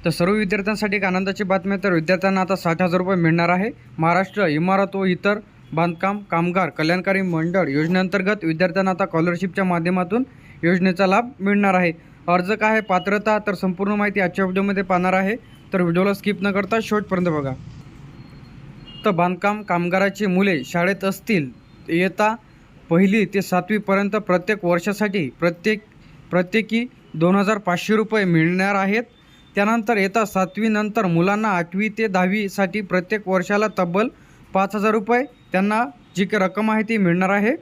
तर सर्व विद्यार्थ्यांसाठी एक आनंदाची बातमी आहे। तर विद्यार्थ्यांना आता 60,000 रुपये मिळणार आहे। महाराष्ट्र इमारत व इतर बांधकाम कामगार कल्याणकारी मंडळ योजनेअंतर्गत विद्यार्थ्यांना आता स्कॉलरशिपच्या माध्यमातून योजनेचा लाभ मिळणार आहे। अर्ज काय आहे, पात्रता, तर संपूर्ण माहिती आजच्या व्हिडिओमध्ये पाहणार आहे। तर व्हिडिओला स्किप न करता शेवटपर्यंत बघा। तर बांधकाम कामगाराची मुले शाळेत असतील इयत्ता 1ली ते 7वी पर्यंत प्रत्येक वर्षासाठी प्रत्येकी 2,500 रुपये मिळणार आहेत। त्यानंतर इयत्ता 7वी नंतर मुलांना 8वी ते 10वी साठी प्रत्येक वर्षाला तब्बल 5,000 रुपये त्यांना जी काही रक्कम आहे ती मिळणार आहे।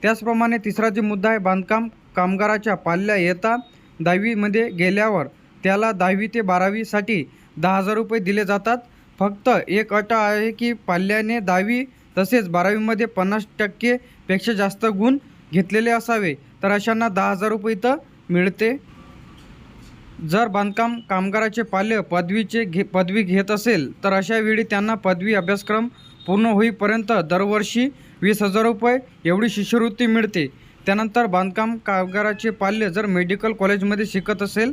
त्याचप्रमाणे तिसरा जो मुद्दा आहे, बांधकाम कामगाराच्या पाल्या इयत्ता 10वी मध्ये गेल्यावर त्याला 10वी ते 12वी साठी 10,000 रुपये दिले जातात। फक्त एक अट आहे की पाल्याने 10वी तसेच 12वी मध्ये 50% पेक्षा जास्त गुण घेतलेले असावे, तर अशांना 10,000 रुपये इथं मिळते। जर बांधकाम कामगाराचे पाल्य पदवी घेत असेल तर अशा वेळी त्यांना पदवी अभ्यासक्रम पूर्ण होईपर्यंत दरवर्षी 20,000 रुपये एवढी शिष्यवृत्ती मिळते। त्यानंतर बांधकाम कामगाराचे पाल्य जर मेडिकल कॉलेजमध्ये शिकत असेल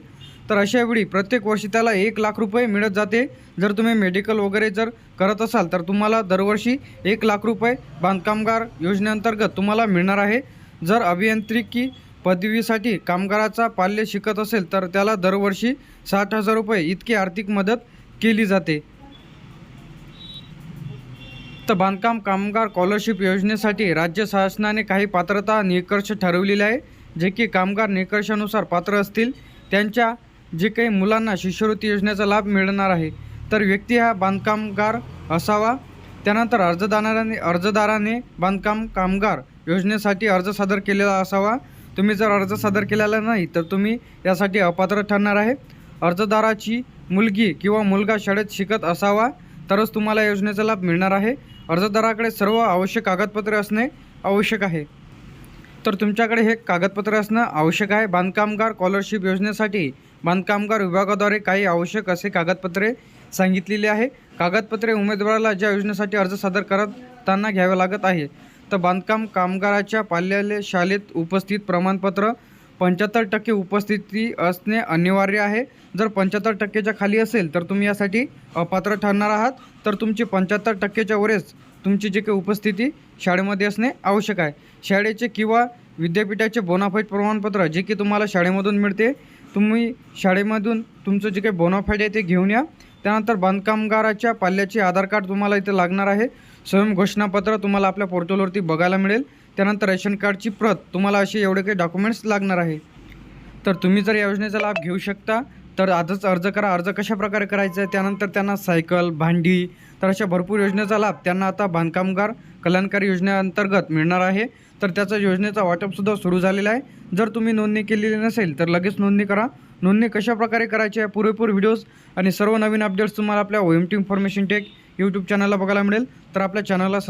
तर अशा वेळी प्रत्येक वर्षी त्याला 1,00,000 रुपये मिळत जाते। जर तुम्ही मेडिकल वगैरे जर करत असाल तर तुम्हाला दरवर्षी 1,00,000 रुपये बांधकामगार योजनेअंतर्गत तुम्हाला मिळणार आहे। जर अभियांत्रिकी पदवीसाठी कामगाराचा पाल्य शिकत असेल तर त्याला दरवर्षी 60,000 रुपये इतकी आर्थिक मदत केली जाते। तर बांधकाम कामगार स्कॉलरशिप योजनेसाठी राज्य शासनाने काही पात्रता निकष ठरवलेले आहे, जे की कामगार निकषानुसार पात्र असतील त्यांच्या जे काही मुलांना शिष्यवृत्ती योजनेचा लाभ मिळणार आहे। तर व्यक्ती हा बांधकामगार असावा। त्यानंतर अर्जदाराने बांधकाम कामगार योजनेसाठी अर्ज सादर केलेला असावा। तुम्ही जर अर्ज सादर केलेला नाही तर तुम्ही यासाठी अपात्र ठरणार आहे। अर्जदाराची मुलगी किंवा मुलगा शाळेत शिकत असावा तरच तुम्हाला योजनेचा लाभ मिळणार आहे। अर्जदाराकडे सर्व आवश्यक कागदपत्रे असणे आवश्यक आहे। तर तुमच्याकडे हे कागदपत्रे असणं आवश्यक आहे। बांधकामगार स्कॉलरशिप योजनेसाठी बांधकामगार विभागाद्वारे काही आवश्यक असे कागदपत्रे सांगितलेले आहे। कागदपत्रे उमेदवाराला ज्या योजनेसाठी अर्ज सादर करताना घ्यावे लागत आहे। तर बांधकाम कामगाराच्या पाल्याले शाळेत उपस्थित प्रमाणपत्र 75% उपस्थिती असणे अनिवार्य आहे। जर 75%च्या खाली असेल तर तुम्ही यासाठी अपात्र ठरणार आहात। तर तुमची 75%च्या वरच तुमची जी काही उपस्थिती शाळेमध्ये असणे आवश्यक आहे। शाळेचे किंवा विद्यापीठाचे बोनाफाईड प्रमाणपत्र जे की तुम्हाला शाळेमधून मिळते, तुम्ही शाळेमधून तुमचं जे काही बोनाफाईड आहे ते घेऊन या। त्यानंतर बांधकामगाराच्या पाल्याचे आधार कार्ड तुम्हाला इथे लागणार आहे। स्वयं घोषणापत्र तुम्हाला आपल्या पोर्टलवरती बघायला मिळेल। त्यानंतर रेशन कार्डची प्रत, तुम्हाला असे एवढे काही डॉक्युमेंट्स लागणार आहे। तर तुम्ही जर या योजनेचा लाभ घेऊ शकता तर आजच अर्ज करा। अर्ज कशा प्रकारे करायचा आहे, त्यानंतर त्यांना सायकल, भांडी, तर अशा भरपूर योजनेचा लाभ त्यांना आता बांधकामगार कल्याणकारी योजनेअंतर्गत मिळणार आहे। तर त्याचा योजनेचा वाटपसुद्धा सुरू झालेला आहे। जर तुम्ही नोंदणी केलेली नसेल तर लगेच नोंदणी करा। नोंदणी कशा प्रकारे करायची आहे, पुरेपूर व्हिडिओज आणि सर्व नवीन अपडेट्स तुम्हाला आपल्या OMT इन्फॉर्मेशन टेक यूट्यूब चॅनलला बघायला मिळेल। तर आपल्या चॅनलला